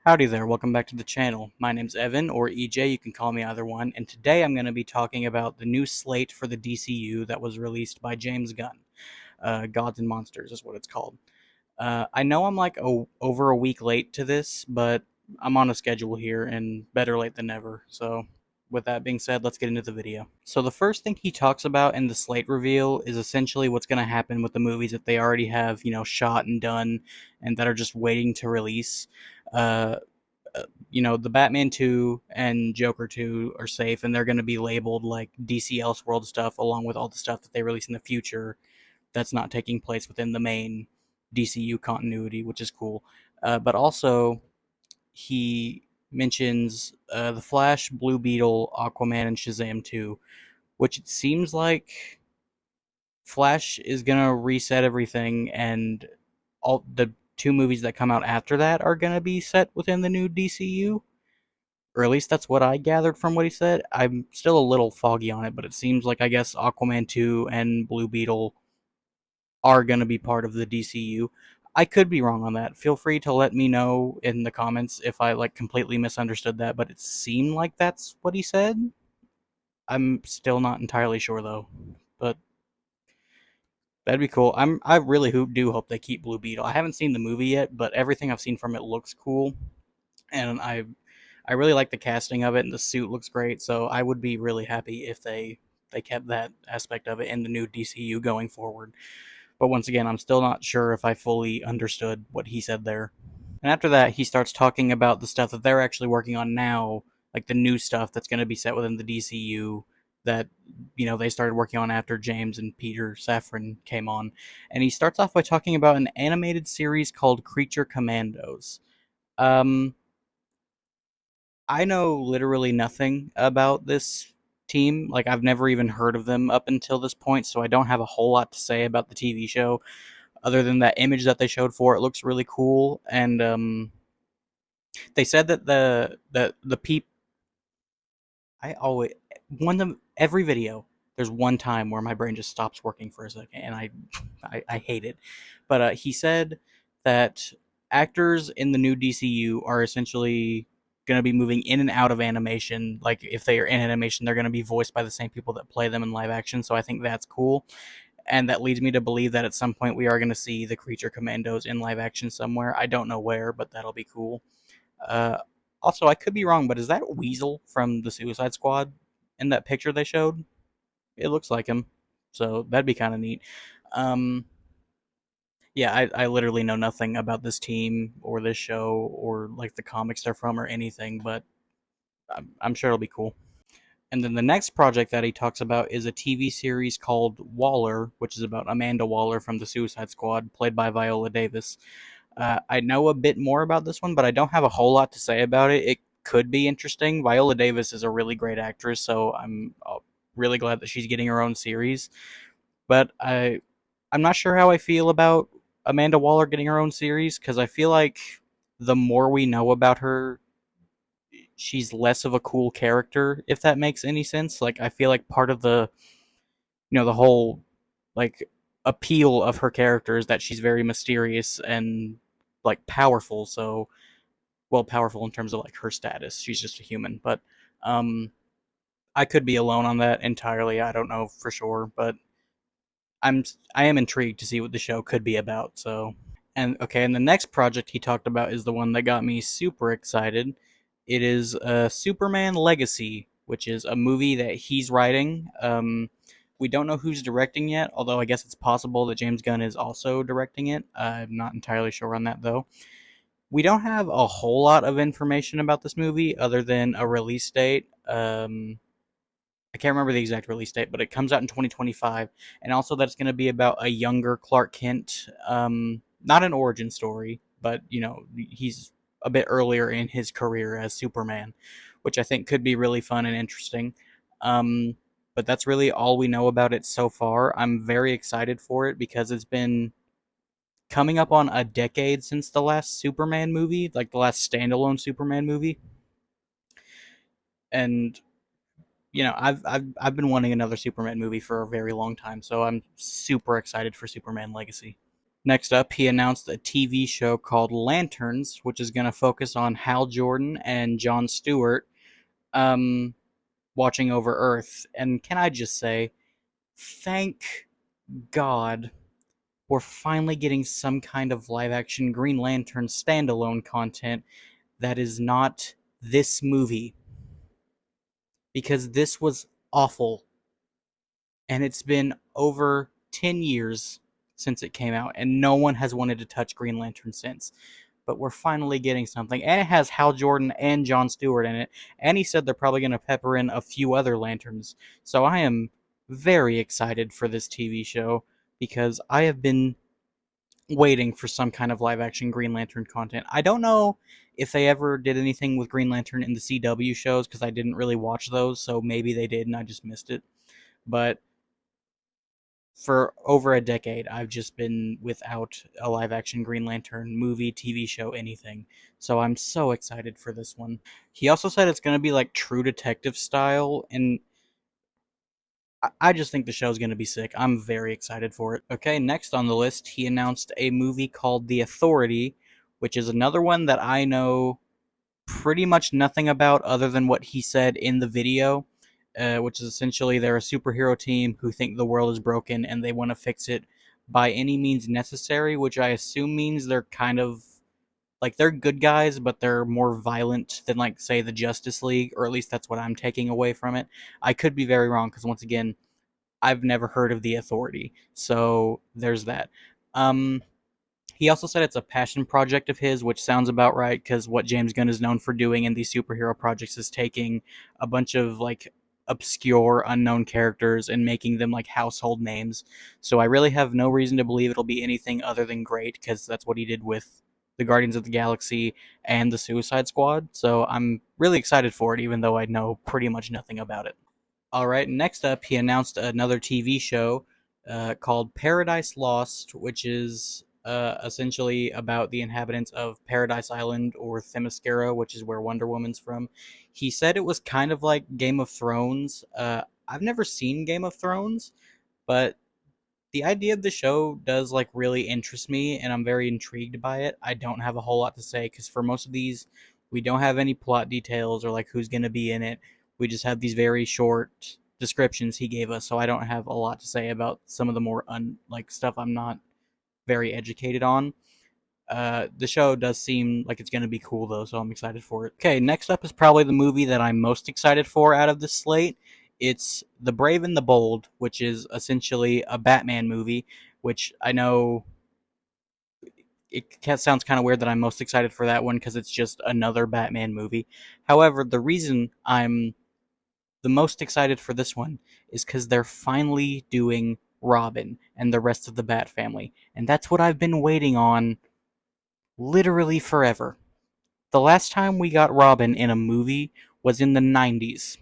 Howdy there, welcome back to the channel. My name's Evan, or EJ, you can call me either one, and today I'm going to be talking about the new slate for the DCU that was released by James Gunn. Gods and Monsters is what it's called. I know I'm like over a week late to this, but I'm on a schedule here, and better late than never. So, with that being said, let's get into the video. So, the first thing he talks about in the slate reveal is essentially what's going to happen with the movies that they already have, shot and done, and that are just waiting to release. Uh, the Batman 2 and Joker 2 are safe, and they're going to be labeled like DC Elseworld stuff, along with all the stuff that they release in the future that's not taking place within the main DCU continuity, which is cool. But also, he mentions The Flash, Blue Beetle, Aquaman, and Shazam 2, which it seems like Flash is going to reset everything, and all the two movies that come out after that are going to be set within the new DCU, or at least that's what I gathered from what he said. I'm still a little foggy on it, but it seems like I guess Aquaman 2 and Blue Beetle are going to be part of the DCU. I could be wrong on that. Feel free to let me know in the comments if I like completely misunderstood that, but it seemed like that's what he said. I'm still not entirely sure though. But that'd be cool. I really do hope they keep Blue Beetle. I haven't seen the movie yet, but everything I've seen from it looks cool, and I really like the casting of it, and the suit looks great. So I would be really happy if they kept that aspect of it in the new DCU going forward. But once again, I'm still not sure if I fully understood what he said there. And after that, he starts talking about the stuff that they're actually working on now, like the new stuff that's going to be set within the DCU that they started working on after James and Peter Safran came on. And he starts off by talking about an animated series called Creature Commandos. Um, I know literally nothing about this team. Like, I've never even heard of them up until this point, so I don't have a whole lot to say about the TV show other than that image that they showed for it looks really cool. And they said that the peep. I always one of every video. There's one time where my brain just stops working for a second, and I hate it. But he said that actors in the new DCU are essentially going to be moving in and out of animation. Like, if they are in animation, they're going to be voiced by the same people that play them in live action. So I think that's cool, and that leads me to believe that at some point we are going to see the Creature Commandos in live action somewhere. I don't know where, but that'll be cool. Uh, Also, I could be wrong, but is that Weasel from the Suicide Squad in that picture they showed? It looks like him, so that'd be kind of neat. Um, yeah, I literally know nothing about this team or this show or like the comics they're from or anything, but I'm sure it'll be cool. And then the next project that he talks about is a TV series called Waller, which is about Amanda Waller from the Suicide Squad, played by Viola Davis. I know a bit more about this one, but I don't have a whole lot to say about it. It could be interesting. Viola Davis is a really great actress, so I'm really glad that she's getting her own series. But I'm not sure how I feel about Amanda Waller getting her own series because I feel like the more we know about her, she's less of a cool character. If that makes any sense, like I feel like part of the whole like appeal of her character is that she's very mysterious and like powerful. So, well, powerful in terms of like her status. She's just a human, but um, I could be alone on that entirely. I don't know for sure, but I am intrigued to see what the show could be about. So, and okay, and the next project he talked about is the one that got me super excited. It is Superman Legacy, which is a movie that he's writing. We don't know who's directing yet, although I guess it's possible that James Gunn is also directing it. I'm not entirely sure on that though. We don't have a whole lot of information about this movie other than a release date. I can't remember the exact release date, but it comes out in 2025, and also that it's going to be about a younger Clark Kent. Not an origin story, but he's a bit earlier in his career as Superman, which I think could be really fun and interesting. Um, but that's really all we know about it so far. I'm very excited for it because it's been coming up on a decade since the last Superman movie, like the last standalone Superman movie, and I've been wanting another Superman movie for a very long time, so I'm super excited for Superman Legacy. Next up, he announced a TV show called Lanterns, which is going to focus on Hal Jordan and Jon Stewart um, watching over Earth. And can I just say, thank God we're finally getting some kind of live action Green Lantern standalone content that is not this movie. Because this was awful. And it's been over 10 years since it came out, and no one has wanted to touch Green Lantern since. But we're finally getting something, and it has Hal Jordan and Jon Stewart in it, and he said they're probably going to pepper in a few other lanterns. So I am very excited for this TV show because I have been waiting for some kind of live action Green Lantern content. I don't know if they ever did anything with Green Lantern in the CW shows because I didn't really watch those, so maybe they did and I just missed it. But for over a decade, I've just been without a live action Green Lantern movie, TV show, anything. So I'm so excited for this one. He also said it's going to be like True Detective style, and I just think the show's going to be sick. I'm very excited for it. Okay, next on the list, he announced a movie called The Authority, which is another one that I know pretty much nothing about other than what he said in the video, which is essentially they're a superhero team who think the world is broken and they want to fix it by any means necessary, which I assume means they're kind of like they're good guys, but they're more violent than, like, say, the Justice League, or at least that's what I'm taking away from it. I could be very wrong because, once again, I've never heard of the Authority, so there's that. Um, he also said it's a passion project of his, which sounds about right because what James Gunn is known for doing in these superhero projects is taking a bunch of like obscure, unknown characters and making them like household names. So I really have no reason to believe it'll be anything other than great because that's what he did with the Guardians of the Galaxy and the Suicide Squad. So I'm really excited for it, even though I know pretty much nothing about it. All right, next up, he announced another TV show called Paradise Lost, which is essentially about the inhabitants of Paradise Island or Themyscira, which is where Wonder Woman's from. He said it was kind of like Game of Thrones. I've never seen Game of Thrones, but the idea of the show does like really interest me and I'm very intrigued by it. I don't have a whole lot to say because for most of these we don't have any plot details or like who's going to be in it. We just have these very short descriptions he gave us, so I don't have a lot to say about some of the more like stuff I'm not very educated on. The show does seem like it's going to be cool though, so I'm excited for it. Okay, next up is probably the movie that I'm most excited for out of this slate. It's The Brave and the Bold, which is essentially a Batman movie, which I know it sounds kind of weird that I'm most excited for that one because it's just another Batman movie. However, the reason I'm the most excited for this one is because they're finally doing Robin and the rest of the Bat family. And that's what I've been waiting on literally forever. The last time we got Robin in a movie was in the 90s,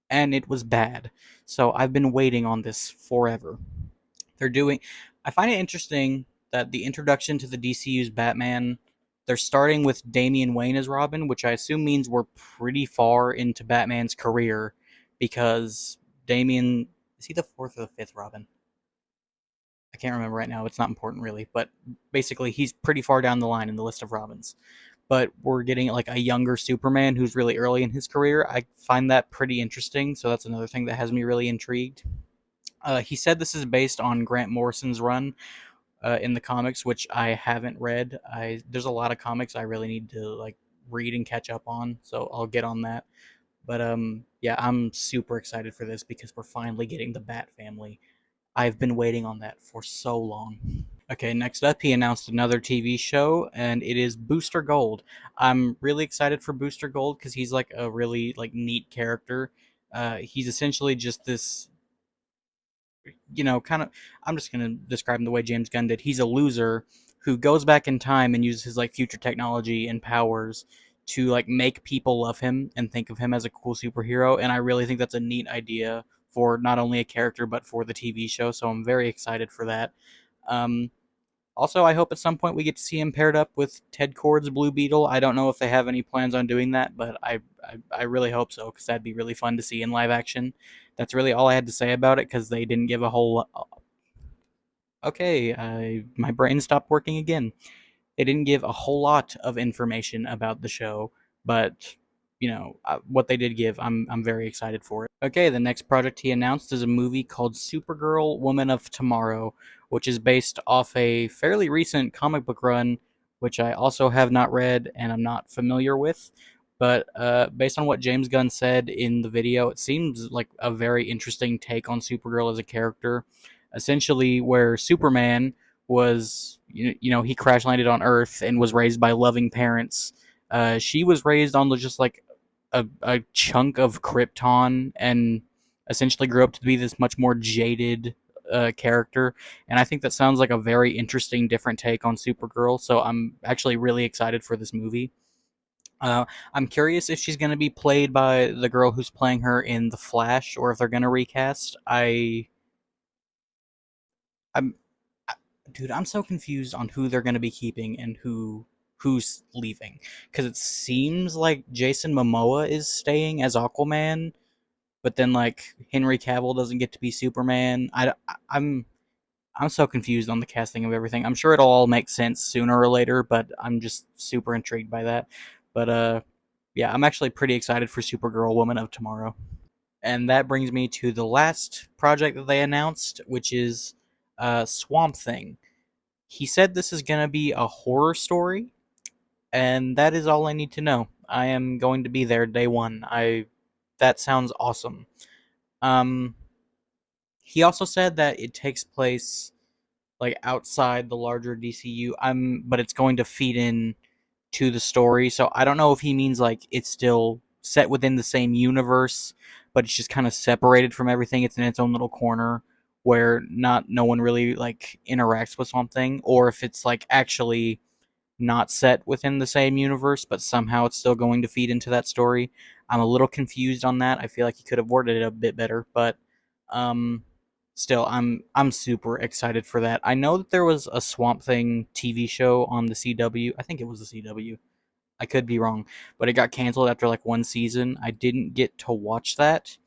and it was bad. So I've been waiting on this forever. They're doing. I find it interesting that the introduction to the DCU's Batman, they're starting with Damian Wayne as Robin, which I assume means we're pretty far into Batman's career because Damian. Is he the fourth or the fifth Robin? I can't remember right now. It's not important really, but basically he's pretty far down the line in the list of Robins. But we're getting like a younger Superman who's really early in his career. I find that pretty interesting, so that's another thing that has me really intrigued. He said this is based on Grant Morrison's run in the comics, which I haven't read. There's a lot of comics I really need to like read and catch up on, so I'll get on that. But yeah, I'm super excited for this because we're finally getting the Bat family. I've been waiting on that for so long. Okay, next up, he announced another TV show, and it is Booster Gold. I'm really excited for Booster Gold because he's like a really like neat character. He's essentially just this, kind of. I'm just gonna describe him the way James Gunn did. He's a loser who goes back in time and uses his like future technology and powers to like make people love him and think of him as a cool superhero. And I really think that's a neat idea for not only a character but for the TV show. So I'm very excited for that. Um, Also, I hope at some point we get to see him paired up with Ted Kord's Blue Beetle. I don't know if they have any plans on doing that, but I really hope so because that'd be really fun to see in live action. That's really all I had to say about it because they didn't give a whole. Okay, my brain stopped working again. They didn't give a whole lot of information about the show, but what they did give, I'm very excited for it. Okay, the next project he announced is a movie called Supergirl Woman of Tomorrow, which is based off a fairly recent comic book run, which I also have not read and I'm not familiar with. But based on what James Gunn said in the video, it seems like a very interesting take on Supergirl as a character. Essentially, where Superman was, he crash landed on Earth and was raised by loving parents. She was raised on just like a chunk of Krypton and essentially grew up to be this much more jaded character. And I think that sounds like a very interesting, different take on Supergirl. So I'm actually really excited for this movie. Uh, I'm curious if she's going to be played by the girl who's playing her in The Flash, or if they're going to recast. I'm, dude, I'm so confused on who they're going to be keeping and who's leaving, because it seems like Jason Momoa is staying as Aquaman, but then like Henry Cavill doesn't get to be Superman. I'm so confused on the casting of everything. I'm sure it'll all make sense sooner or later, but I'm just super intrigued by that. But yeah, I'm actually pretty excited for Supergirl Woman of Tomorrow. And that brings me to the last project that they announced, which is Swamp Thing. He said this is going to be a horror story, and that is all I need to know. I am going to be there day one. I That sounds awesome. Um, he also said that it takes place like outside the larger DCU. But it's going to feed in to the story. So I don't know if he means like it's still set within the same universe, but it's just kind of separated from everything. It's in its own little corner where not no one really like interacts with something, or if it's like actually not set within the same universe, but somehow it's still going to feed into that story. I'm a little confused on that. I feel like he could have worded it a bit better, but um, still, I'm super excited for that. I know that there was a Swamp Thing TV show on the CW. I think it was the CW. I could be wrong, but it got canceled after like one season. I didn't get to watch that,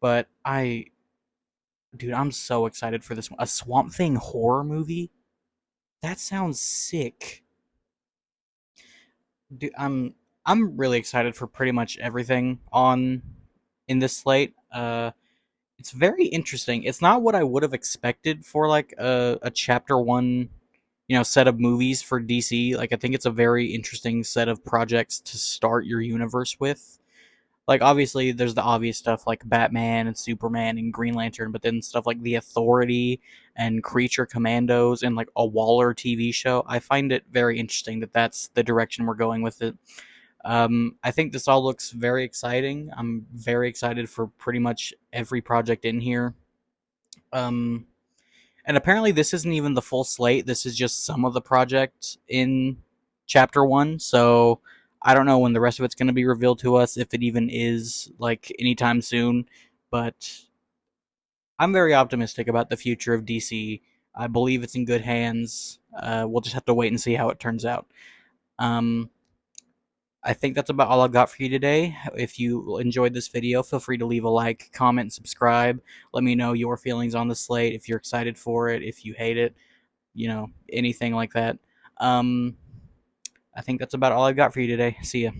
but dude, I'm so excited for this one. A Swamp Thing horror movie? That sounds sick. Dude, I'm really excited for pretty much everything on in this slate. It's very interesting. It's not what I would have expected for like a chapter one, set of movies for DC. Like I think it's a very interesting set of projects to start your universe with. Like obviously there's the obvious stuff like Batman and Superman and Green Lantern, but then stuff like The Authority and Creature Commandos and like a Waller TV show. I find it very interesting that that's the direction we're going with it. I think this all looks very exciting. I'm very excited for pretty much every project in here. Um, and apparently, this isn't even the full slate. This is just some of the projects in chapter one. So I don't know when the rest of it's going to be revealed to us, if it even is like anytime soon. But I'm very optimistic about the future of DC. I believe it's in good hands. We'll just have to wait and see how it turns out. Um, I think that's about all I've got for you today. If you enjoyed this video, feel free to leave a like, comment, and subscribe. Let me know your feelings on the slate, if you're excited for it, if you hate it, anything like that. Um, I think that's about all I've got for you today. See ya.